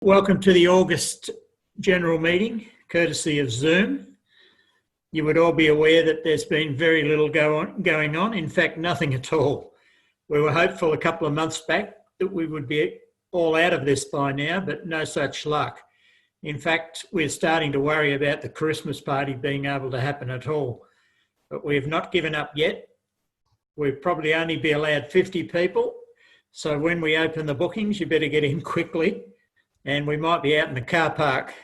Welcome to the August general meeting, courtesy of Zoom. You would all be aware that there's been very little going on, in fact, nothing at all. We were hopeful a couple of months back that we would be all out of this by now, but no such luck. In fact, we're starting to worry about the Christmas party being able to happen at all. But we have not given up yet. We'll probably only be allowed 50 people. So when we open the bookings, you better get in quickly. And we might be out in the car park,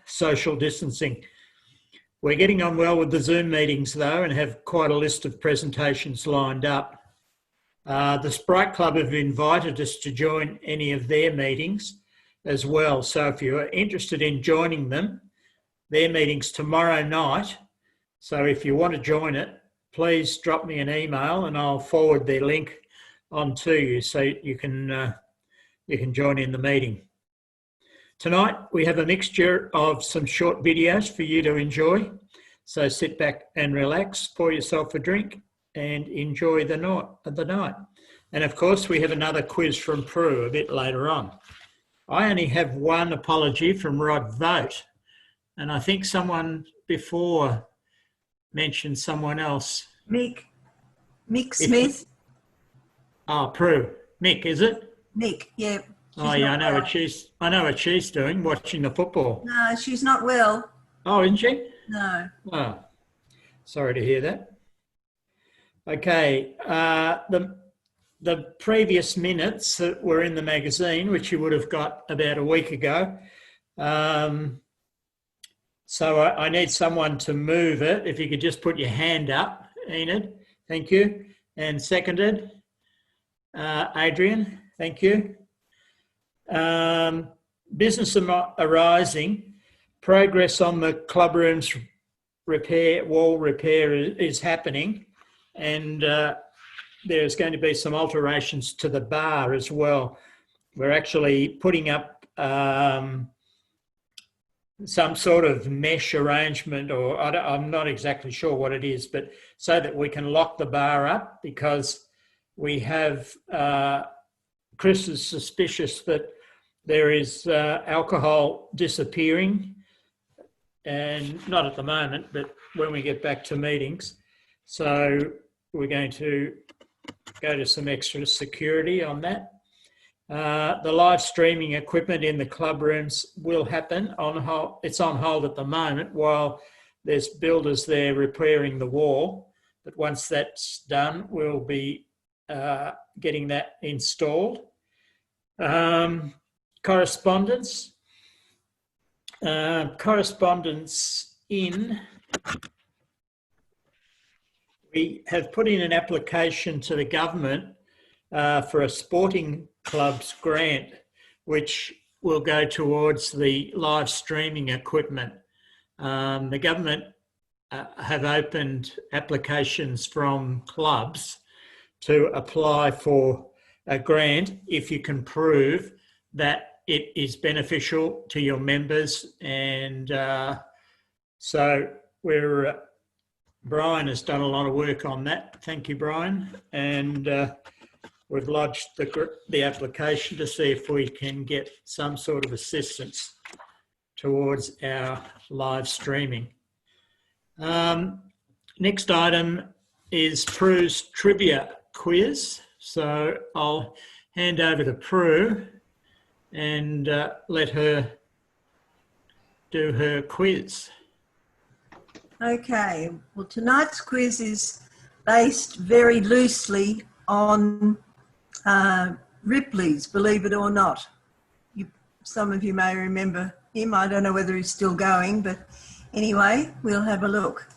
social distancing. We're getting on well with the Zoom meetings though, and have quite a list of presentations lined up. The Sprite Club have invited us to join any of their meetings as well. So if you're interested in joining them, their meeting's tomorrow night. So if you want to join it, please drop me an email and I'll forward their link on to you so you can join in the meeting. Tonight, we have a mixture of some short videos for you to enjoy. So sit back and relax, pour yourself a drink and enjoy the night. And of course, we have another quiz from Prue a bit later on. I only have one apology from Rod Vote. And I think someone before mentioned someone else. Mick Smith. Prue. Mick, is it? Mick, yeah. Oh yeah, I know what she's doing, watching the football. No, she's not well. Oh, isn't she? No. Oh, sorry to hear that. Okay, the previous minutes that were in the magazine, which you would have got about a week ago. So I need someone to move it. If you could just put your hand up, Enid. Thank you. And seconded. Adrian, thank you. Business arising, progress on the clubrooms wall repair is happening, and there's going to be some alterations to the bar as well. We're actually putting up some sort of mesh arrangement, or I'm not exactly sure what it is, but so that we can lock the bar up, because we have, Chris is suspicious that there is alcohol disappearing, and not at the moment, but when we get back to meetings. So we're going to go to some extra security on that. The live streaming equipment in the club rooms will happen on hold. It's on hold at the moment while there's builders there repairing the wall. But once that's done, we'll be getting that installed. Correspondence in. We have put in an application to the government for a sporting clubs grant, which will go towards the live streaming equipment. The government have opened applications from clubs to apply for a grant if you can prove that it is beneficial to your members. And so Brian has done a lot of work on that. Thank you, Brian. And we've lodged the application to see if we can get some sort of assistance towards our live streaming. Next item is Prue's trivia quiz. So I'll hand over to Prue and let her do her quiz. Okay, well, tonight's quiz is based very loosely on Ripley's, believe it or not. Some of you may remember him. I don't know whether he's still going, but anyway, we'll have a look.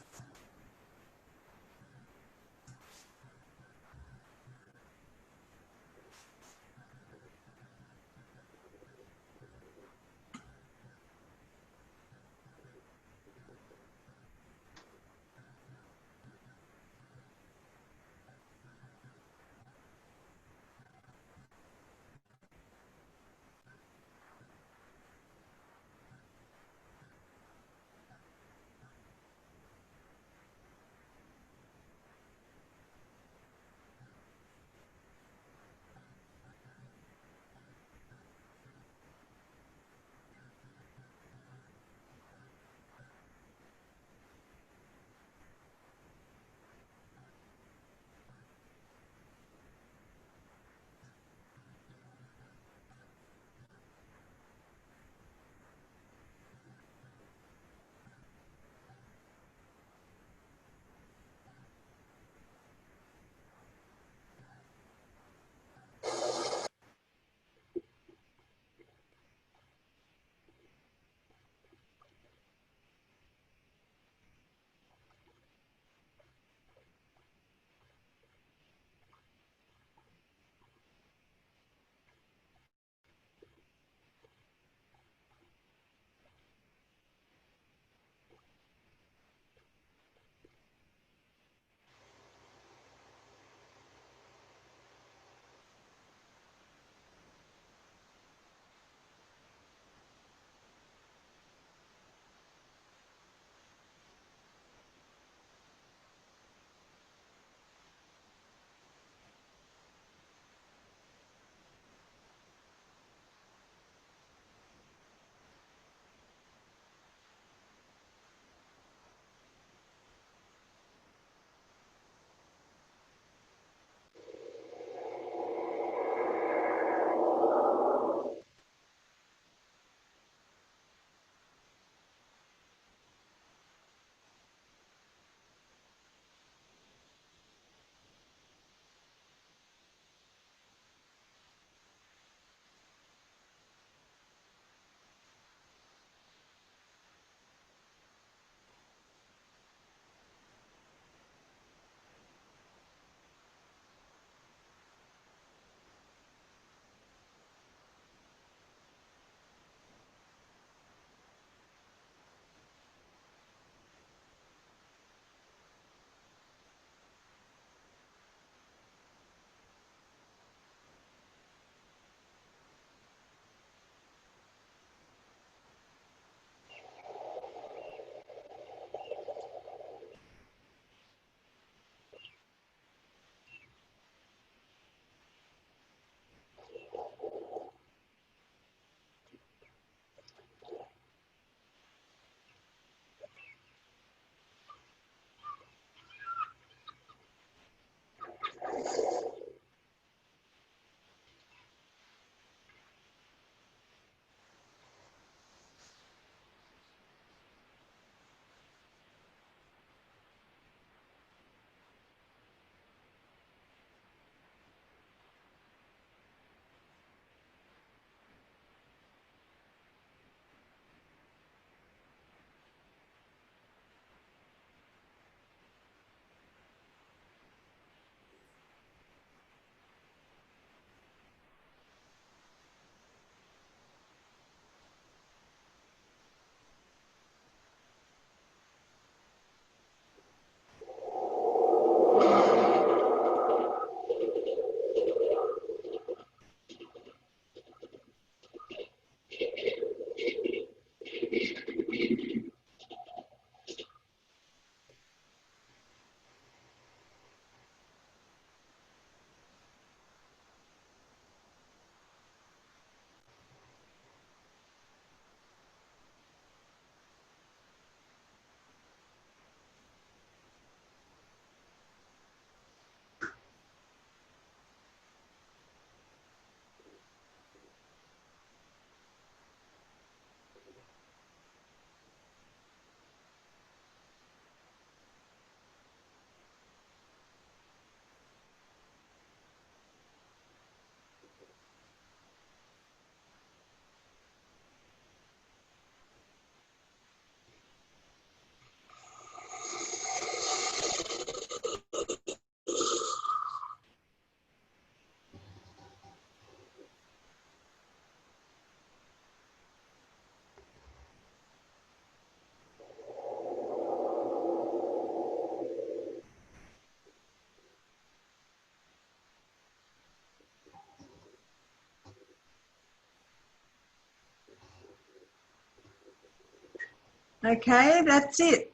Okay, that's it.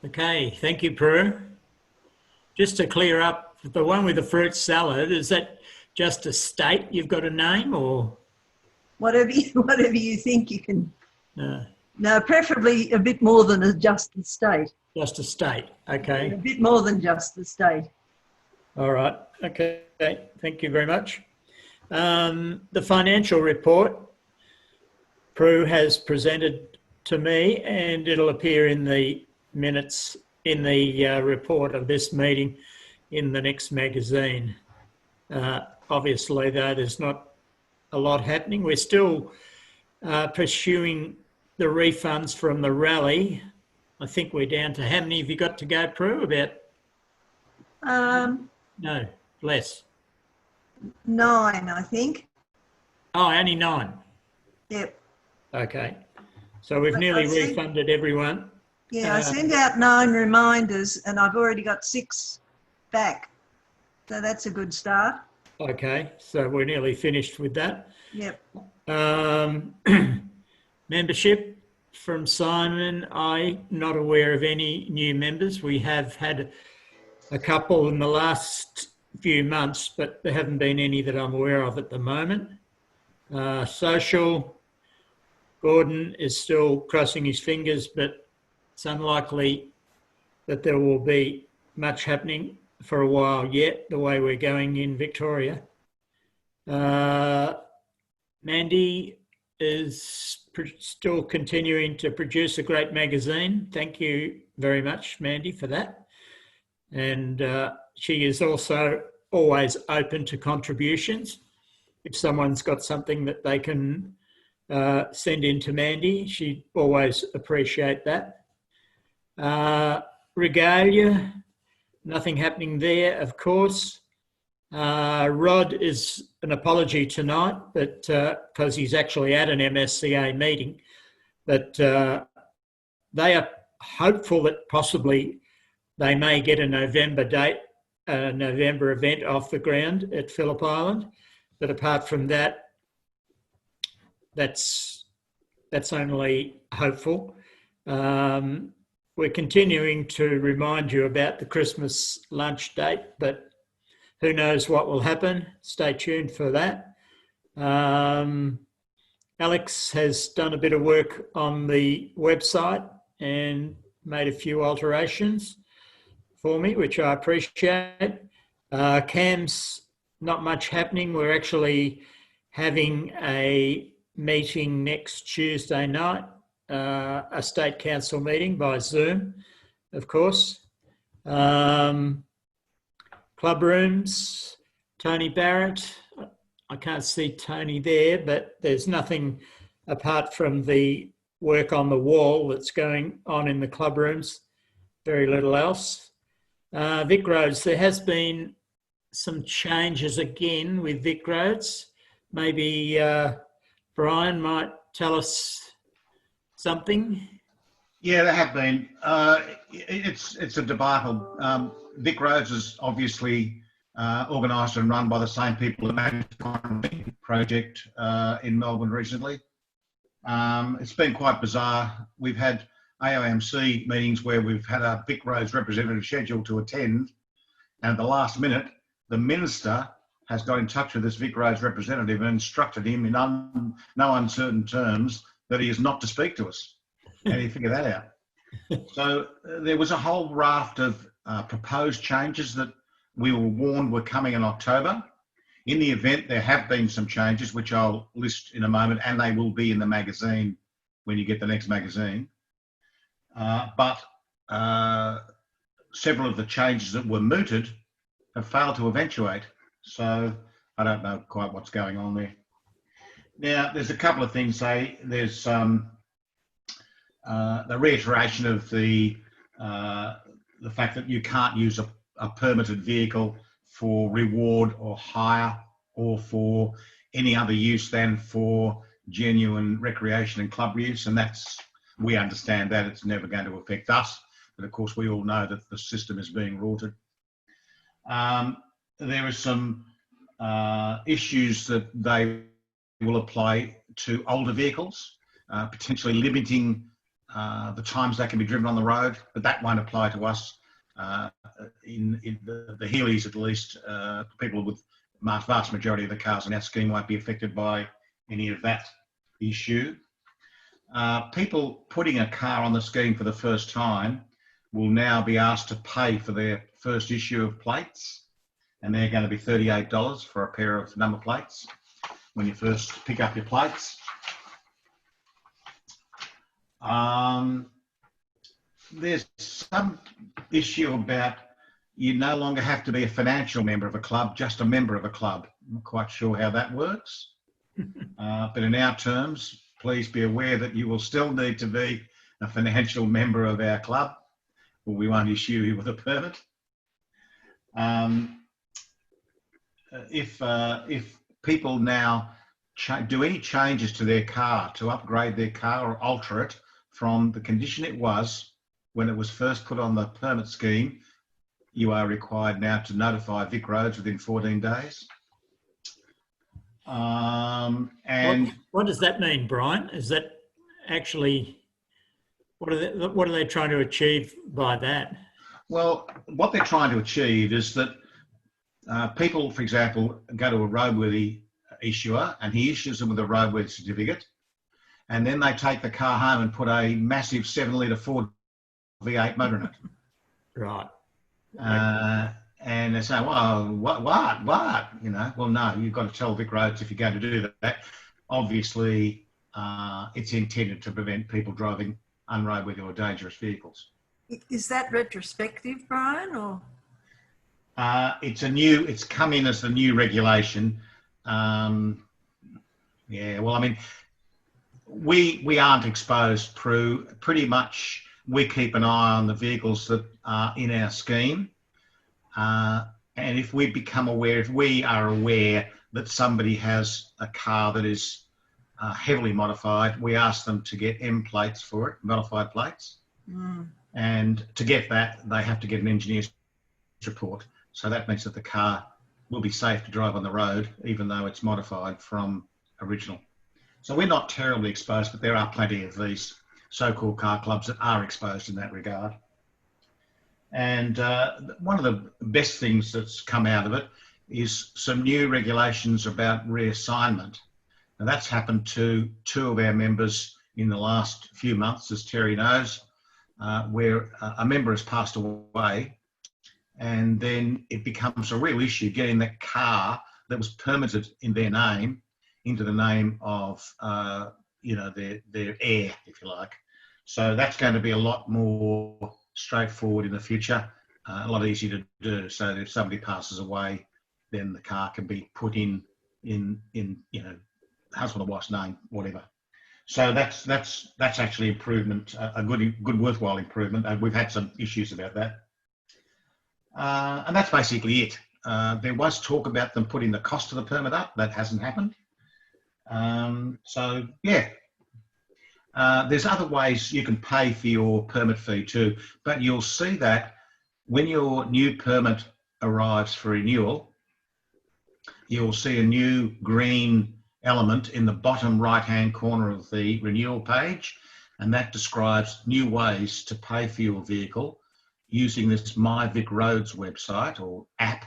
Okay, thank you, Prue. Just to clear up, the one with the fruit salad, is that just a state you've got a name, or? Whatever you think you can. Uh, No, preferably a bit more than just the state. just a state, okay. A bit more than just the state. All right, okay, thank you very much. The financial report, Prue has presented to me, and it'll appear in the minutes, in the report of this meeting in the next magazine. Obviously, though, there's not a lot happening. We're still pursuing the refunds from the rally. I think we're down to, how many have you got to go, Prue? About? No, less. 9, I think. Oh, only 9. Yep. Okay. So we've nearly refunded everyone. Yeah, I sent out 9 reminders and I've already got 6 back. So that's a good start. Okay, so we're nearly finished with that. Yep. Membership from Simon. I'm not aware of any new members. We have had a couple in the last few months, but there haven't been any that I'm aware of at the moment. Social, Gordon is still crossing his fingers, but it's unlikely that there will be much happening for a while yet, the way we're going in Victoria. Mandy is still continuing to produce a great magazine. Thank you very much, Mandy, for that. And she is also always open to contributions. If someone's got something that they can send in to Mandy, she'd always appreciate that. Regalia, nothing happening there, of course. Rod is an apology tonight, but because he's actually at an MSCA meeting, but they are hopeful that possibly they may get a November date, a November event off the ground at Phillip Island. But apart from that, that's only hopeful. We're continuing to remind you about the Christmas lunch date, but who knows what will happen. Stay tuned for that. Alex has done a bit of work on the website and made a few alterations for me, which I appreciate. Cam's not much happening. We're actually having a meeting next Tuesday night, a state council meeting by Zoom, of course. Club rooms, Tony Barrett. I can't see Tony there, but there's nothing apart from the work on the wall that's going on in the club rooms. Very little else. Vic Roads, there has been some changes again with Vic Roads. Maybe Brian might tell us something. Yeah, there have been. It's a debacle. Vic Roads is obviously organised and run by the same people that managed the project in Melbourne recently. It's been quite bizarre. We've had AOMC meetings where we've had a Vic Roads representative scheduled to attend, and at the last minute, the minister has got in touch with this Vic Roads representative and instructed him in no uncertain terms that he is not to speak to us. How do you figure that out? So there was a whole raft of proposed changes that we were warned were coming in October. In the event, there have been some changes, which I'll list in a moment, and they will be in the magazine when you get the next magazine. But several of the changes that were mooted have failed to eventuate. So I don't know quite what's going on there. Now, there's a couple of things. There's the reiteration of the fact that you can't use a permitted vehicle for reward or hire or for any other use than for genuine recreation and club use. And we understand that it's never going to affect us. But of course, we all know that the system is being rorted. There is some issues that they will apply to older vehicles, potentially limiting the times they can be driven on the road, but that won't apply to us. In the Healeys, at least, people with vast majority of the cars in our scheme won't be affected by any of that issue. People putting a car on the scheme for the first time will now be asked to pay for their first issue of plates, and they're going to be $38 for a pair of number plates when you first pick up your plates. There's some issue about you no longer have to be a financial member of a club, just a member of a club. I'm not quite sure how that works. But in our terms, please be aware that you will still need to be a financial member of our club, or we won't issue you with a permit. If people now do any changes to their car, to upgrade their car or alter it from the condition it was when it was first put on the permit scheme, you are required now to notify Vic Roads within 14 days. And what does that mean, Brian? Is that actually, what are they trying to achieve by that? Well, what they're trying to achieve is that people, for example, go to a roadworthy issuer and he issues them with a roadworthy certificate, and then they take the car home and put a massive 7-litre Ford V8 motor in it. Right. And they say, well, what? You know, well, no, you've got to tell Vic Roads if you're going to do that. Obviously, it's intended to prevent people driving unroadworthy or dangerous vehicles. Is that retrospective, Brian, or? It's come in as a new regulation. Yeah, well, I mean, we aren't exposed, Prue. Pretty much we keep an eye on the vehicles that are in our scheme. And if we are aware that somebody has a car that is heavily modified, we ask them to get M plates for it, modified plates. Mm. And to get that, they have to get an engineer's report. So that means that the car will be safe to drive on the road, even though it's modified from original. So we're not terribly exposed, but there are plenty of these so-called car clubs that are exposed in that regard. And one of the best things that's come out of it is some new regulations about reassignment. And that's happened to 2 of our members in the last few months, as Terry knows, where a member has passed away, and then it becomes a real issue getting that car that was permitted in their name into the name of, their heir, if you like. So that's going to be a lot more straightforward in the future, a lot easier to do. So if somebody passes away, then the car can be put in husband or wife's name, whatever. So that's actually improvement, a good worthwhile improvement. We've had some issues about that, and that's basically it. There was talk about them putting the cost of the permit up. That hasn't happened. So yeah. There's other ways you can pay for your permit fee too, but you'll see that when your new permit arrives for renewal, you'll see a new green element in the bottom right-hand corner of the renewal page, and that describes new ways to pay for your vehicle using this My Vic Roads website or app.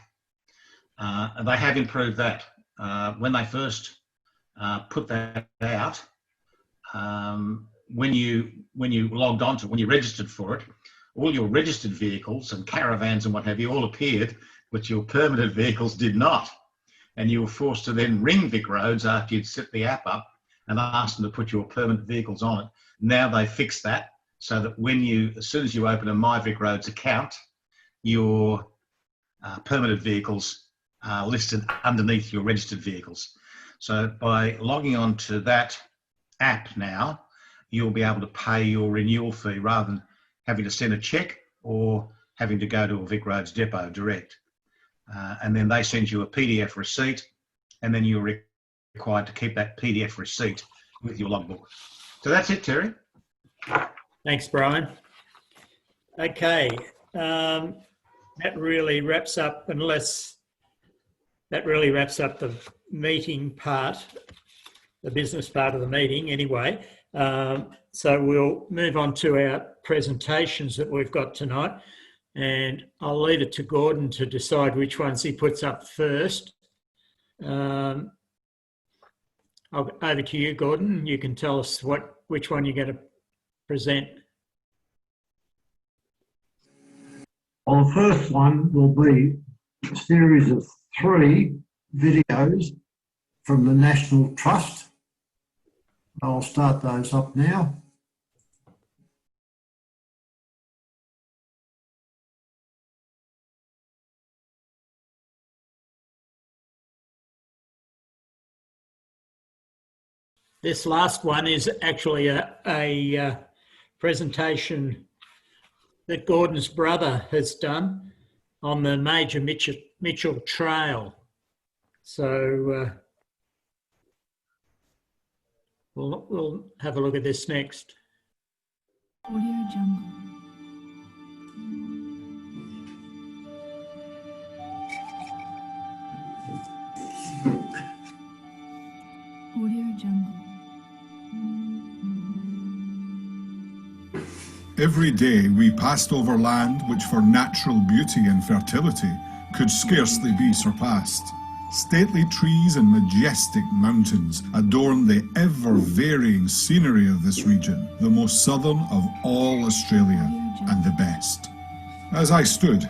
And they have improved that. When they first put that out, when you logged onto it, when you registered for it, all your registered vehicles and caravans and what have you all appeared, but your permitted vehicles did not. And you were forced to then ring Vic Roads after you'd set the app up and ask them to put your permanent vehicles on it. Now they fixed that so that as soon as you open a My Vic Roads account, your permitted vehicles are listed underneath your registered vehicles. So by logging on to that app now, you'll be able to pay your renewal fee rather than having to send a cheque or having to go to a Vic Roads depot direct. And then they send you a PDF receipt, and then you're required to keep that PDF receipt with your logbook. So that's it, Terry. Thanks, Brian. Okay, that really wraps up, unless that really wraps up the meeting part, the business part of the meeting anyway. So we'll move on to our presentations that we've got tonight, and I'll leave it to Gordon to decide which ones he puts up first. Over to you, Gordon. You can tell us which one you're going to present. Well, the first one will be a series of 3 videos from the National Trust. I'll start those up now. This last one is actually a presentation that Gordon's brother has done on the Major Mitchell Trail. So we'll have a look at this next. Audio Jungle. Audio Jungle. Every day we passed over land which for natural beauty and fertility could scarcely be surpassed. Stately trees and majestic mountains adorn the ever-varying scenery of this region, the most southern of all Australia and the best. As I stood,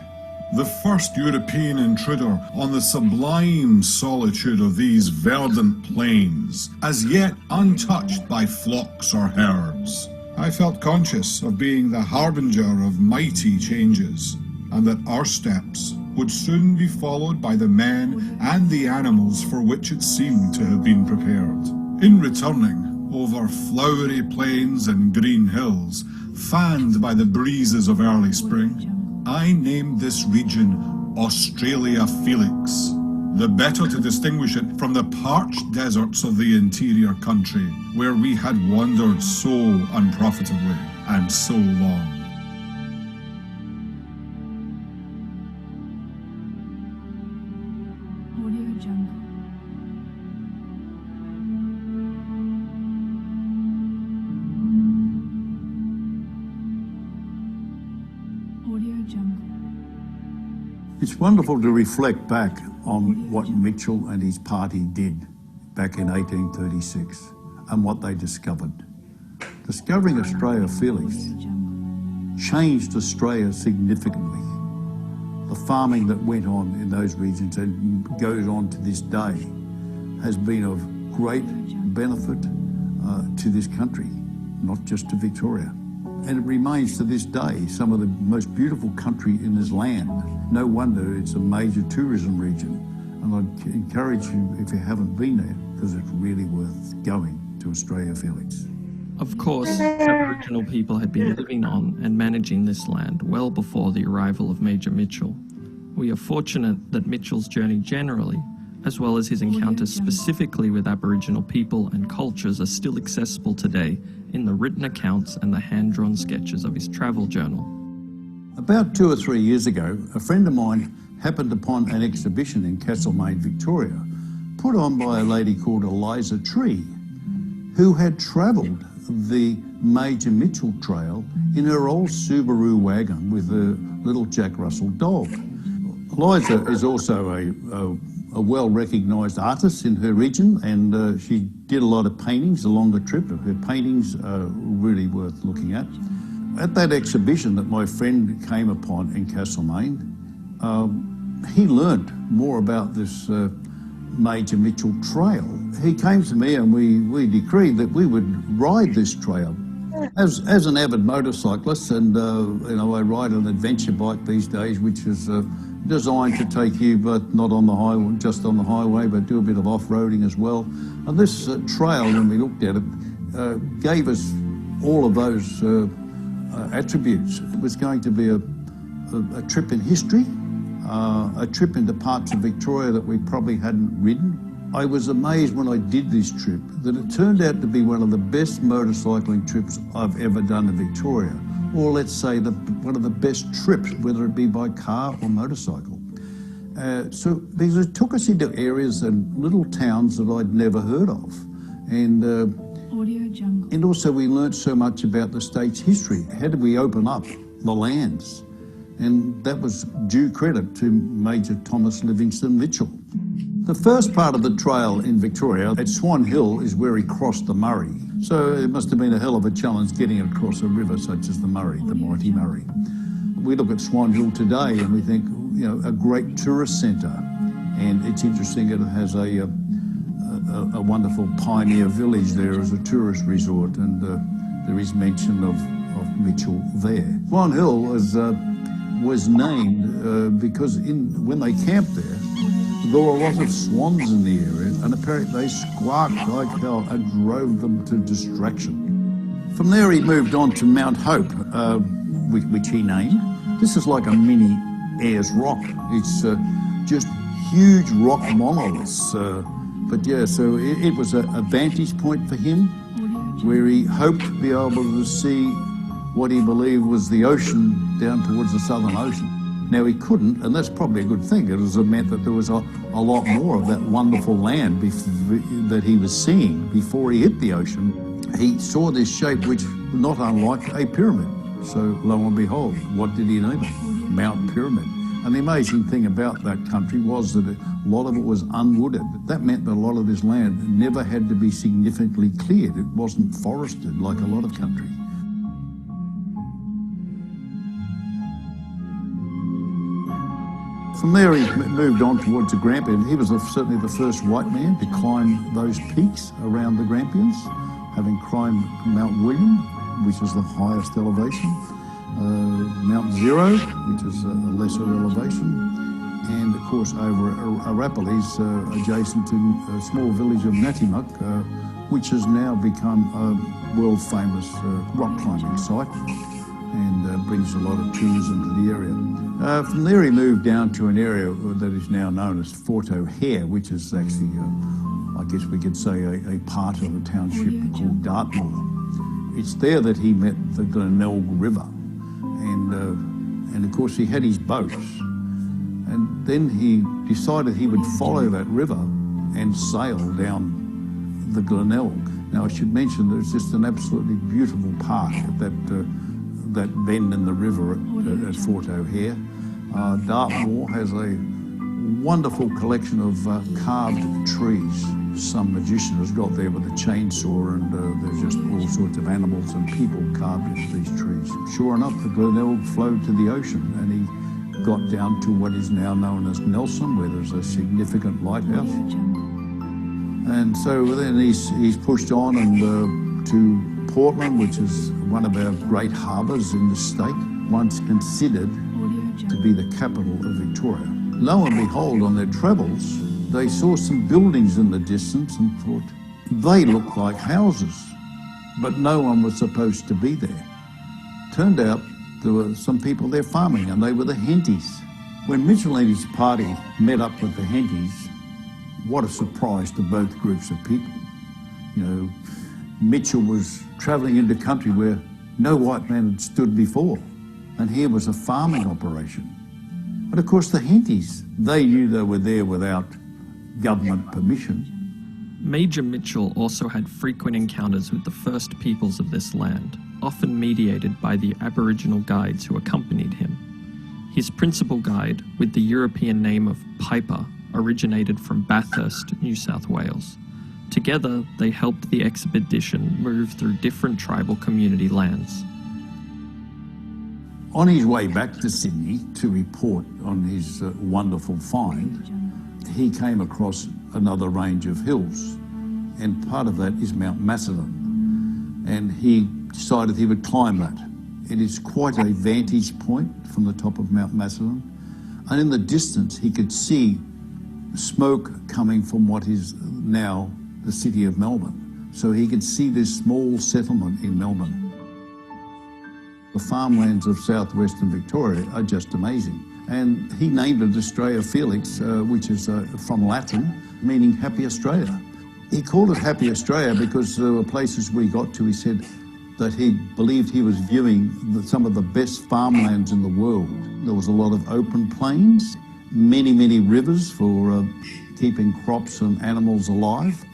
the first European intruder on the sublime solitude of these verdant plains, as yet untouched by flocks or herds, I felt conscious of being the harbinger of mighty changes, and that our steps would soon be followed by the men and the animals for which it seemed to have been prepared. In returning over flowery plains and green hills, fanned by the breezes of early spring, I named this region Australia Felix, the better to distinguish it from the parched deserts of the interior country, where we had wandered so unprofitably and so long. Audio Jungle. Audio Jungle. It's wonderful to reflect back on what Mitchell and his party did back in 1836 and what they discovered. Discovering Australia Felix changed Australia significantly. The farming that went on in those regions and goes on to this day has been of great benefit to this country, not just to Victoria. And it remains to this day some of the most beautiful country in this land. No wonder it's a major tourism region. And I'd encourage you, if you haven't been there, because it's really worth going to Australia Felix. Of course, Aboriginal people had been living on and managing this land well before the arrival of Major Mitchell. We are fortunate that Mitchell's journey generally, as well as his encounters specifically with Aboriginal people and cultures, are still accessible today in the written accounts and the hand-drawn sketches of his travel journal. About 2 or 3 years ago, a friend of mine happened upon an exhibition in Castlemaine, Victoria, put on by a lady called Eliza Tree, who had travelled the Major Mitchell Trail in her old Subaru wagon with a little Jack Russell dog. Eliza is also a well-recognised artist in her region, and she did a lot of paintings along the trip. Her paintings are really worth looking at. At that exhibition that my friend came upon in Castlemaine, he learnt more about this Major Mitchell Trail. He came to me and we decreed that we would ride this trail. As an avid motorcyclist, and you know, I ride an adventure bike these days, which is designed to take you, but not on the highway, just on the highway, but do a bit of off-roading as well. And this trail, when we looked at it, gave us all of those attributes. It was going to be a trip in history, a trip into parts of Victoria that we probably hadn't ridden. I was amazed when I did this trip that it turned out to be one of the best motorcycling trips I've ever done in Victoria, or let's say one of the best trips, whether it be by car or motorcycle. So because it took us into areas and little towns that I'd never heard of. Audio Jungle. And also we learnt so much about the state's history. How did we open up the lands? And that was due credit to Major Thomas Livingstone Mitchell. The first part of the trail in Victoria at Swan Hill is where he crossed the Murray. So it must have been a hell of a challenge getting across a river such as the Murray, the mighty Murray. We look at Swan Hill today and we think, you know, a great tourist centre. And it's interesting, it has a wonderful pioneer village there as a tourist resort, and there is mention of Mitchell there. Swan Hill was named because when they camped there were a lot of swans in the area, and apparently they squawked like hell and drove them to distraction. From there he moved on to Mount Hope, which he named. This is like a mini Ayers Rock. It's just huge rock monoliths. But yeah, so it was a vantage point for him where he hoped to be able to see what he believed was the ocean down towards the Southern Ocean. Now he couldn't, and that's probably a good thing. It meant that there was a lot more of that wonderful land that he was seeing before he hit the ocean. He saw this shape which was not unlike a pyramid. So lo and behold, what did he name it? Mount Pyramid. And the amazing thing about that country was that a lot of it was unwooded. That meant that a lot of this land never had to be significantly cleared. It wasn't forested like a lot of country. From there he moved on towards the Grampians. He was certainly the first white man to climb those peaks around the Grampians, having climbed Mount William, which is the highest elevation, Mount Zero, which is a lesser elevation, and of course over Arapiles, adjacent to a small village of Natimuc, which has now become a world famous rock climbing site and brings a lot of tourism to the area. From there he moved down to an area that is now known as Fort O'Hare, which is actually, I guess we could say, a part of a township called Dartmoor. It's there that he met the Glenelg River, and of course he had his boats, and then he decided he would follow that river and sail down the Glenelg. Now I should mention there's just an absolutely beautiful park at that bend in the river at Fort O'Hare. Dartmoor has a wonderful collection of carved trees. Some magician has got there with a chainsaw, and there's just all sorts of animals and people carved into these trees. Sure enough, the Glenelg flowed to the ocean, and he got down to what is now known as Nelson, where there's a significant lighthouse. And so then he's pushed on and to Portland, which is one of our great harbours in the state, once considered to be the capital of Victoria. Lo and behold, on their travels, they saw some buildings in the distance and thought, they look like houses, but no one was supposed to be there. Turned out there were some people there farming, and they were the Henties. When Mitchell and his party met up with the Henties, what a surprise to both groups of people. You know, Mitchell was travelling into country where no white man had stood before, and here was a farming operation. But of course the Henties, they knew they were there without government permission. Major Mitchell also had frequent encounters with the first peoples of this land, often mediated by the Aboriginal guides who accompanied him. His principal guide, with the European name of Piper, originated from Bathurst, New South Wales. Together, they helped the expedition move through different tribal community lands. On his way back to Sydney to report on his wonderful find, he came across another range of hills, and part of that is Mount Macedon, and he decided he would climb that. It is quite a vantage point from the top of Mount Macedon, and in the distance he could see smoke coming from what is now the city of Melbourne. So he could see this small settlement in Melbourne. The farmlands of southwestern Victoria are just amazing. And he named it Australia Felix, which is from Latin, meaning Happy Australia. He called it Happy Australia because there were places we got to, he said, that he believed he was viewing some of the best farmlands in the world. There was a lot of open plains, many rivers for keeping crops and animals alive.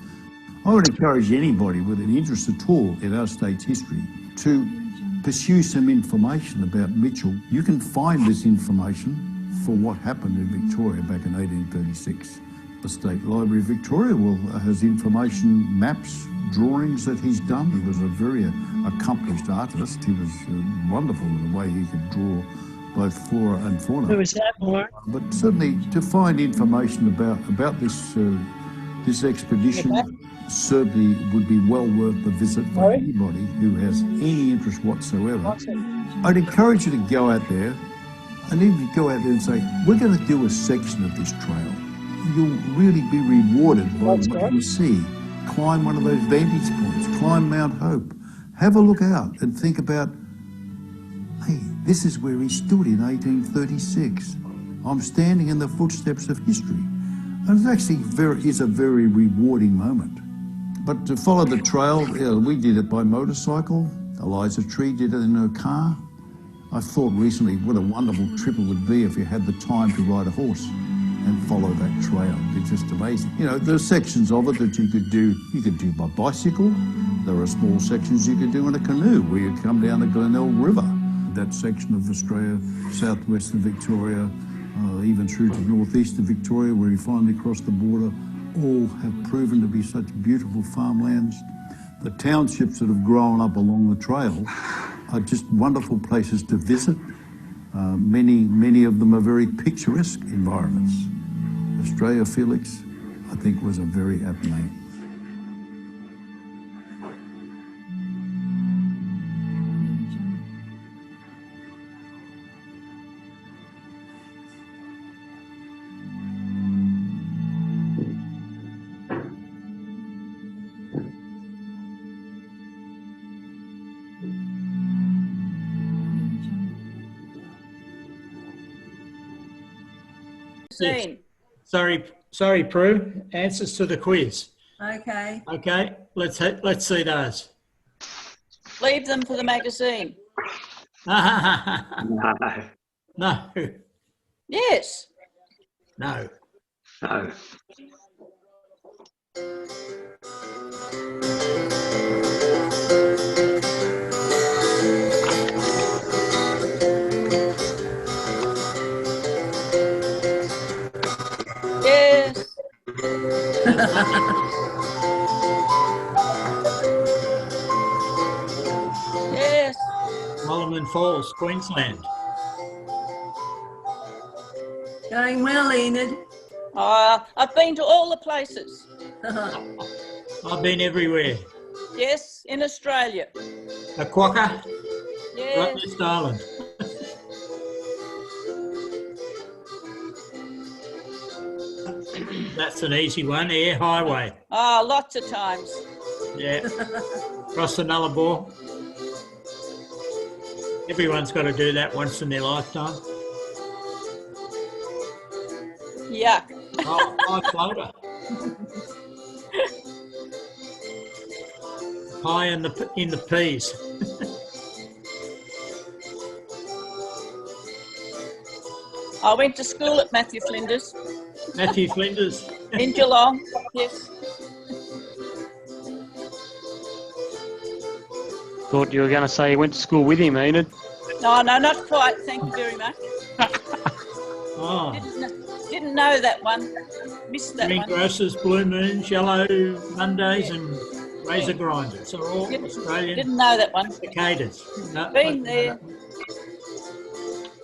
I would encourage anybody with an interest at all in our state's history to pursue some information about Mitchell. You can find this information for what happened in Victoria back in 1836. The State Library of Victoria has information, maps, drawings that he's done. He was a very accomplished artist. He was wonderful in the way he could draw both flora and fauna. Who was that, Mark? But certainly to find information about this expedition certainly would be well worth the visit for anybody who has any interest whatsoever. I'd encourage you to go out there and even go out there and say, we're going to do a section of this trail. You'll really be rewarded by what you see. Climb one of those vantage points, climb Mount Hope, have a look out and think about, hey, this is where he stood in 1836. I'm standing in the footsteps of history. And it actually is a very rewarding moment. But to follow the trail, we did it by motorcycle. Eliza Tree did it in her car. I thought recently what a wonderful trip it would be if you had the time to ride a horse and follow that trail. It's just amazing. You know, there are sections of it that you could do by bicycle. There are small sections you could do in a canoe where you come down the Glenelg River. That section of Australia, southwestern Victoria, even through to northeastern Victoria where you finally cross the border, all have proven to be such beautiful farmlands. The townships that have grown up along the trail are just wonderful places to visit. Many of them are very picturesque environments. Australia, Felix, I think was a very apt name. Sorry, Prue. Answers to the quiz. Okay. Okay, let's see those. Leave them for the magazine. No. No. Yes. No. No. Yes. Yes. Mulliman Falls, Queensland. Going well, Enid. I've been to all the places. I've been everywhere. Yes, in Australia. A quokka, Yes. Rottnest Island. That's an easy one. Air Highway. Lots of times. Yeah. Cross the Nullarbor. Everyone's got to do that once in their lifetime. Yuck. High floater. High in the peas. I went to school at Matthew Flinders. Matthew Flinders. In Geelong, yes. Thought you were going to say you went to school with him, Enid. No, not quite. Thank you very much. Oh. Didn't know that one. Missed that Green one. Grocers, Blue Moons, Yellow Mondays and Razor Grinders are all Australian Didn't know that one. cicadas. No, Been there.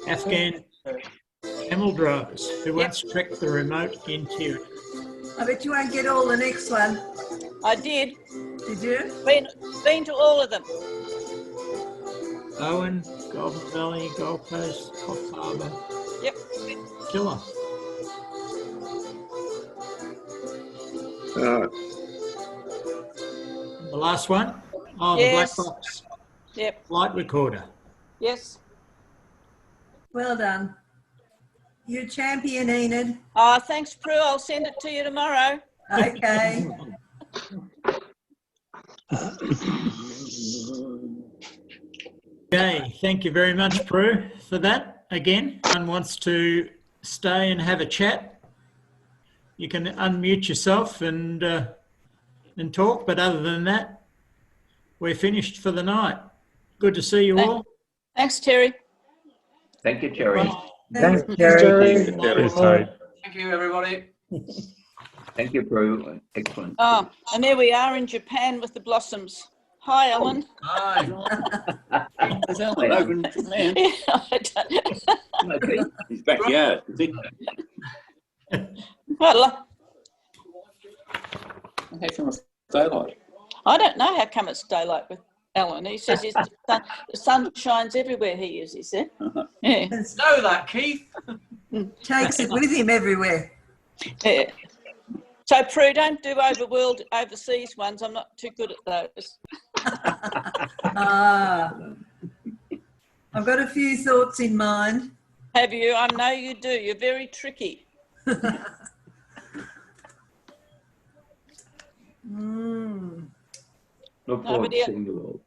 Afghan camel drivers who once trekked the remote interior. I bet you won't get all the next one. I did. Did you? Been to all of them. Owen, Golden Valley, Gold Coast, Coffs Harbour. Yep. Killer. The last one? Oh, Yes. the black box. Yep. Flight recorder. Yes. Well done. You're champion, Enid. Thanks, Prue. I'll send it to you tomorrow. Okay. Okay, thank you very much, Prue, for that. Again, one wants to stay and have a chat, you can unmute yourself and talk. But other than that, we're finished for the night. Good to see you all. Thanks, Terry. Thank you, Terry. Thanks, Terry. Thank you, everybody. Thank you, Prue. Excellent. Oh, and there we are in Japan with the blossoms. Hi, Ellen. Hi. Is Alan open to man? Yeah, I don't- Okay. His backyard, is he? Well, How come it's daylight? I don't know how come it's daylight with Alan. He says the sun shines everywhere he is, he said. Yeah. Know that, Keith. Takes it with him everywhere. Yeah. So, Prue, don't do overseas ones. I'm not too good at those. I've got a few thoughts in mind. Have you? I know you do. You're very tricky. Look forward to seeing you all.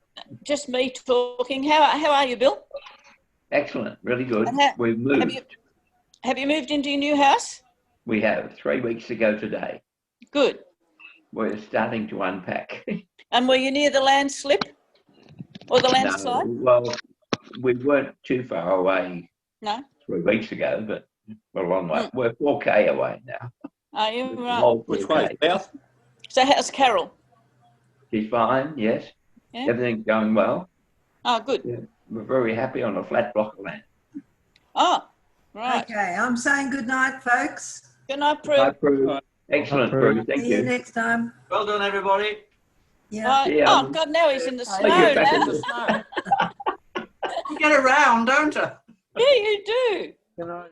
Just me talking. How are you, Bill? Excellent. Really good. And We've moved. Have you moved into your new house? We have 3 weeks ago today. Good. We're starting to unpack. And were you near the landslip or the landslide? No, well, we weren't too far away No. 3 weeks ago, but we're a long way. We're 4K away now. Are you right? Whole Which way? 4K. South? So how's Carol? She's fine, yes. Yeah. Everything's going well. Oh, good. Yeah. We're very happy on a flat block of land. Oh, right. Okay, I'm saying good night, folks. Good night, Prue. Hi, Prue. Excellent, Prue. Thank See you you. next time. Well done, everybody. Yeah. Yeah. Oh, God, now he's in the snow you back in now. the Snow. You get around, don't you? Yeah, you do. Good night.